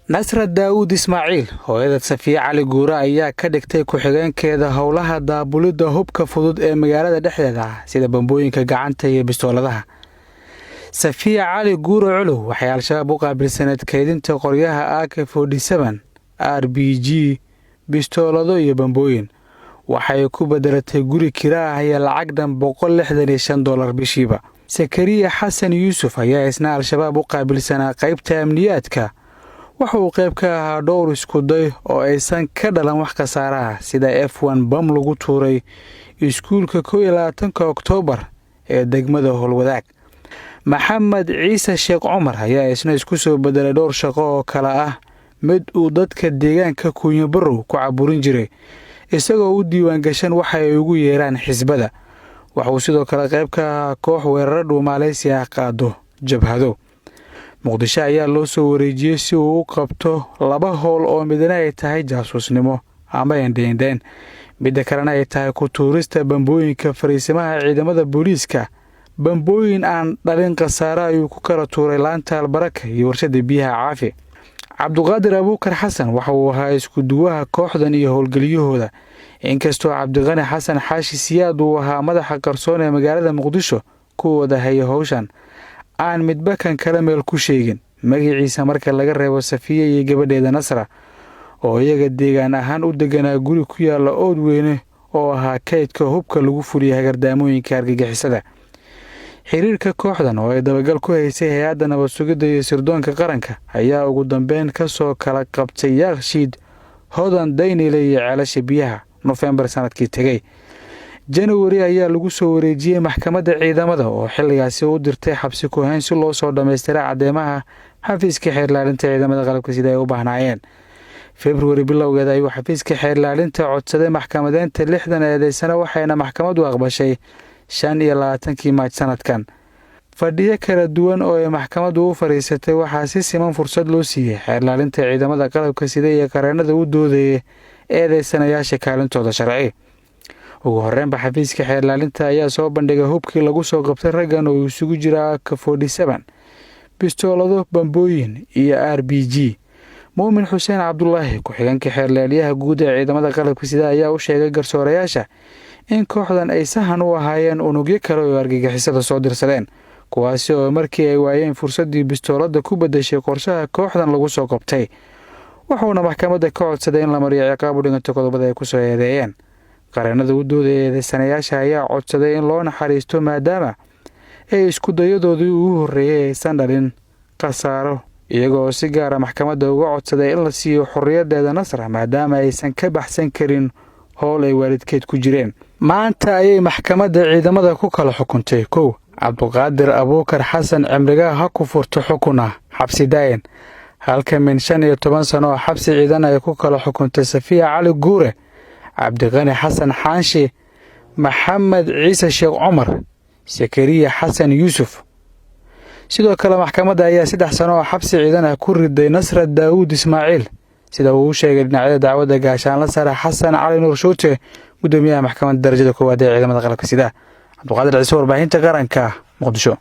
nasra daawud ismaaciil hooyada safiya cali guure ayaa ka dhigtay ku-xigeenkeeda howlaha daabulidda hubka fudud ee magaalada dhexdeeda ah sida bambooyinka gacanta iyo bistooladaha. safiya cali guure culuw waxay al-shabaab u qaabilsaneed kaydinta qoryaha AK47 RPG bistoolado iyo bambooyin. waxay ku bedelatay guri kira ah iyo lacag dhan $165 bishiiba. sakariya xasan yuusuf ayaa isna al-shabaab u qaabilsanaa qaybta amniyaadka. waxa uu qayb ka ahaa dhowr iskuday oo aysan ka dhalan wax khasaaraha sida F1 bam lagu tuuray iskuulka 21 Oktoobar ee degmada Howlwadaag. maxamed ciise sheekh cumar ayaa isna isku soo bedelay dhowr shaqo oo kala ah mid uu dadka deegaanka Kunya Barrow ku caburin jiray isagoo u diiwaan gashan waxa ay ugu yeeraan xisbada. waxa uu sidoo kale qayb ka ahaa koox weerar Malaysia qaado jabhado. muqdisho ayaa loo soo wareejiyay si uu u qabto laba howl oo midna ay tahay jaasuusnimo ama indheendeen midda kalena ay tahay ku tuurista bambooyinka fariisimaha ciidamada booliiska. bambooyin aan dhalin khasaare ayuu ku kala tuuray laanta albaraka iyo warshada biyaha caafi. cabduqaadir abuukar xasan waxa uu ahaa isku duwaha kooxdan iyo howlgeliyahooda. inkastoo cabdiqani xasan xaashi siyaad uu ahaa madaxa qarsoon ee magaalada muqdisho ku wada haya howshan aan midba kan kala meel ku sheegin magaciisa marka laga reebo safiya iyo gabadheeda nasra oo iyaga deegaan ahaan u deganaa guri ku yaala Oodweyne oo ahaa kaydka hubka lagu fuliyay hagardaamooyinka argagixisada. xiriirka kooxdan oo ay dabagal ku haysay hay'adda nabad sugidda iyo sirdoonka qaranka ayaa ugu dambeyn ka soo kala qabtay Yaaqshiid Hodan Daynile iyo ceelasha biyaha November sanadkii tagay. January ayaa lagu soo wareejiyay maxkamadda ciidamada oo xilligaasi u dirtay xabsi ku hayn si loo soo dhameystiray cadeemaha xafiiska xeerlaalinta ciidamada qalabka sida ay u baahnaayeen. February bilowgeeda ayuu xafiiska xeerlaalinta codsaday maxkamadeynta 60 eedeysana waxayna maxkamaddu aqbashay 25 Maaj sanadkan. fadhiyo kala duwan oo ay maxkamaddu u fariisatay waxaa si siman fursad loo siiyay xeerlaalinta ciidamada qalabka sida iyo qareenada u doodayay eedeysanayaasha kaalintooda sharci. ugu horreynba xafiiska xeerlaalinta ayaa soo bandhigay hubkii lagu soo qabtay raggan oo isugu jira AK47 bistoolado bambooyin iyo RPG. muumin xuseen cabdullaahi ku-xigeenka xeerlaaliyaha guud ee ciidamada qalabka sida ayaa u sheegay garsoorayaasha in kooxdan ay sahan u ahaayeen unugyo kale oo argagixisada soo dirsadeen kuwaasi oo markii ay waayeen fursaddii bistoolada ku bedeshay qorshaha kooxdan lagu soo qabtay. wuxuuna maxkamadda ka codsaday in la mariyo ciqaab u dhiganta qodobada ay ku soo eedeeyeen. qareenada u doodaya eedeysanayaasha ayaa codsaday in loo naxariisto maadaama ay isku dayadoodii ugu horreeyay aysan dhalin khasaaro iyagoo si gaara maxkamadda uga codsaday in la siiyo xorriyadeeda nasra maadaama aysan ka baxsan karin howl ay waalidkeed ku jireen. maanta ayay maxkamadda ciidamada ku kala xukuntay 1 cabduqaadir abuukar xasan cimriga ha ku furto xukuna xabsi daayin halka min 15 sano xabsi ciidan ay ku kala xukuntay safiya cali guure cabdiqani xasan xaashi maxamed ciise sheekh cumar sakariya xasan yuusuf. sidoo kale maxkamadda ayaa 3 sano oo xabsi ciidan ah ku riday nasra daawud ismaaciil sida uu sheegay dhinacyada dacwadda gaashaanle sare xasan cali nuur shuute gudoomiyaha maxkamadda darajada koowaad ee ciidamada qalabka sida. cabduqaadir ciise warbaahinta qaranka muqdisho.